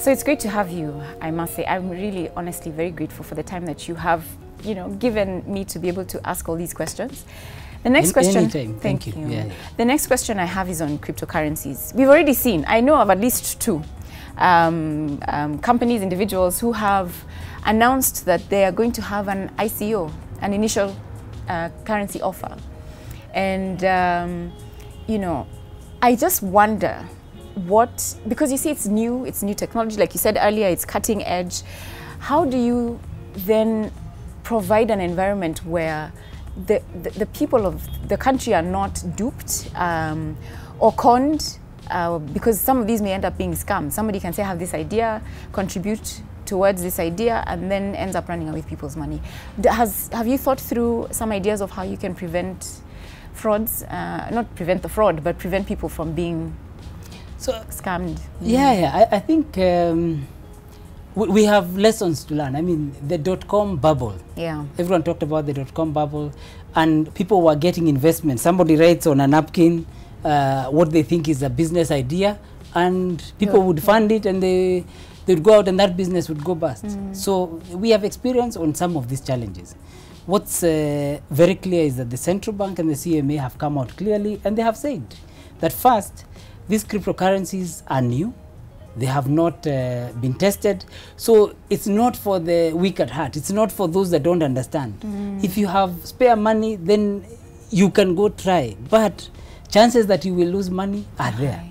So it's great to have you, I must say. I'm really, honestly, very grateful for the time that you have, given me to be able to ask all these questions. The next question. Anytime. Thank you. Yeah. The next question I have is on cryptocurrencies. We've already seen, I know of at least two companies, individuals who have announced that they are going to have an ICO, an initial currency offer. And, I just wonder because you see it's new technology, like you said earlier, it's cutting edge. How do you then provide an environment where the people of the country are not duped or conned, because some of these may end up being scams. Somebody can say, I have this idea, contribute towards this idea, and then ends up running away with people's money. Have you thought through some ideas of how you can prevent frauds, not prevent the fraud, but prevent people from being scammed? I think we have lessons to learn. I mean, the .com bubble. Yeah. Everyone talked about the .com bubble, and people were getting investment. Somebody writes on a napkin what they think is a business idea, and people would fund it, and they would go out, and that business would go bust. So we have experience on some of these challenges. What's very clear is that the central bank and the CMA have come out clearly, and they have said that first, these cryptocurrencies are new. They have not been tested. So it's not for the weak at heart. It's not for those that don't understand. If you have spare money, then you can go try. But chances that you will lose money are there.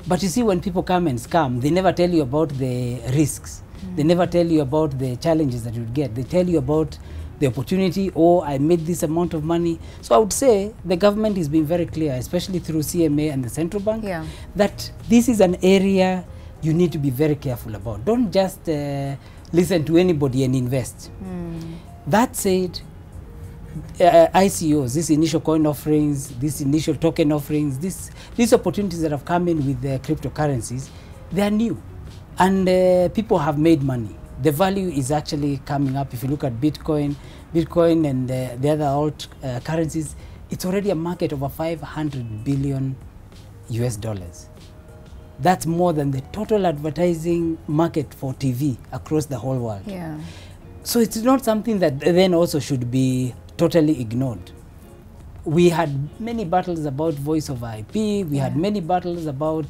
But you see, when people come and scam, they never tell you about the risks. They never tell you about the challenges that you get. They tell you about the opportunity, or I made this amount of money. So I would say the government is being very clear, especially through CMA and the central bank, that this is an area you need to be very careful about. Don't just listen to anybody and invest. That said, ICOs, these initial coin offerings, these initial token offerings, these opportunities that have come in with the cryptocurrencies, they are new. And people have made money. The value is actually coming up. If you look at Bitcoin and the other alt currencies, it's already a market over $500 billion US. That's more than the total advertising market for TV across the whole world. Yeah. So it's not something that then also should be totally ignored. We had many battles about voice over IP. We had many battles about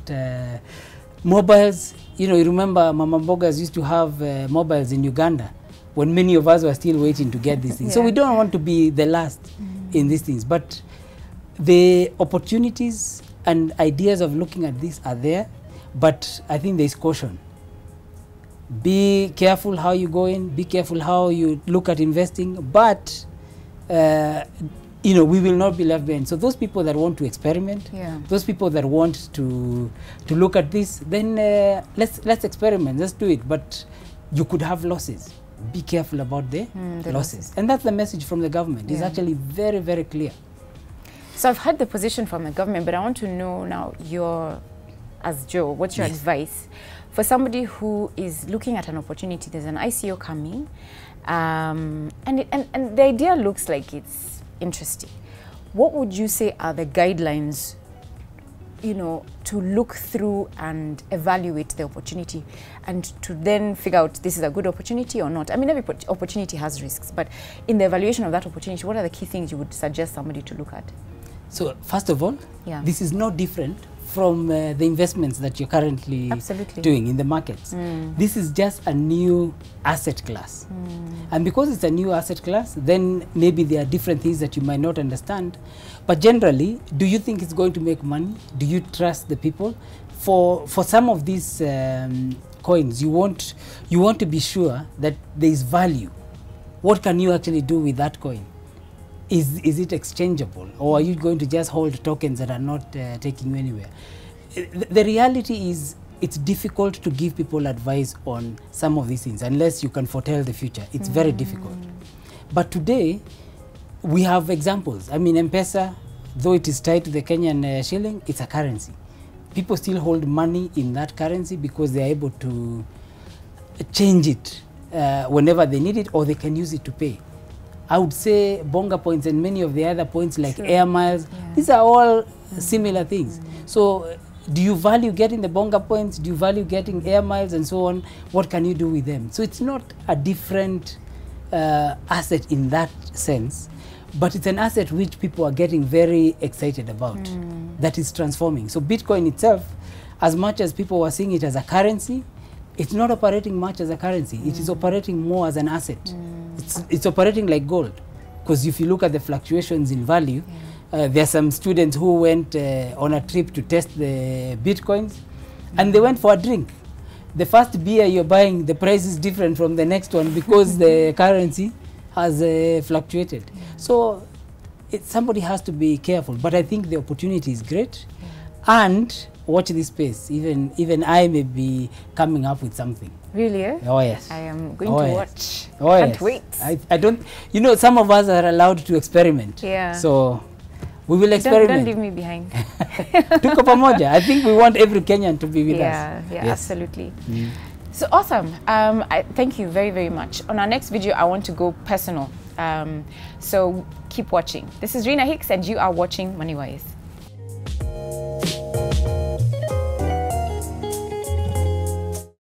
mobiles. You remember Mama Mbogas used to have mobiles in Uganda when many of us were still waiting to get these things. So we don't want to be the last in these things. But the opportunities and ideas of looking at this are there. But I think there's caution. Be careful how you go in. Be careful how you look at investing. But we will not be left behind. So those people that want to experiment, those people that want to look at this, then let's experiment, let's do it. But you could have losses. Be careful about the losses. And that's the message from the government. It's actually very, very clear. So I've heard the position from the government, but I want to know now, as Joe, what's your advice for somebody who is looking at an opportunity? There's an ICO coming, and the idea looks like it's interesting. What would you say are the guidelines, to look through and evaluate the opportunity and to then figure out this is a good opportunity or not? I mean, every opportunity has risks, but in the evaluation of that opportunity, what are the key things you would suggest somebody to look at? So first of all, this is no different from the investments that you're currently doing in the markets. This is just a new asset class. And because it's a new asset class, then maybe there are different things that you might not understand. But generally, do you think it's going to make money? Do you trust the people? For some of these coins, you want to be sure that there is value. What can you actually do with that coin? Is it exchangeable, or are you going to just hold tokens that are not taking you anywhere? The reality is it's difficult to give people advice on some of these things unless you can foretell the future. It's very difficult. But today, we have examples. I mean, M-Pesa, though it is tied to the Kenyan shilling, it's a currency. People still hold money in that currency because they are able to change it whenever they need it, or they can use it to pay. I would say Bonga points and many of the other points like air miles, these are all similar things. So Do you value getting the bonga points? Do you value getting air miles and so on? What can you do with them? So it's not a different asset in that sense, but it's an asset which people are getting very excited about, that is transforming. So Bitcoin itself, as much as people were seeing it as a currency, it's not operating much as a currency. It is operating more as an asset. It's operating like gold. Because if you look at the fluctuations in value, there are some students who went on a trip to test the Bitcoins, and they went for a drink. The first beer you're buying, the price is different from the next one because the currency has fluctuated. So somebody has to be careful. But I think the opportunity is great. And watch this space. Even I may be coming up with something. Really? Eh? Oh yes. I am going to watch. Oh Can't yes. wait. I don't. You know, some of us are allowed to experiment. Yeah. So we will experiment. Don't leave me behind. Tuko pamoja. I think we want every Kenyan to be with us. Yeah, Yes. absolutely. So awesome. I thank you very, very much. On our next video, I want to go personal. So keep watching. This is Rina Hicks, and you are watching MoneyWise.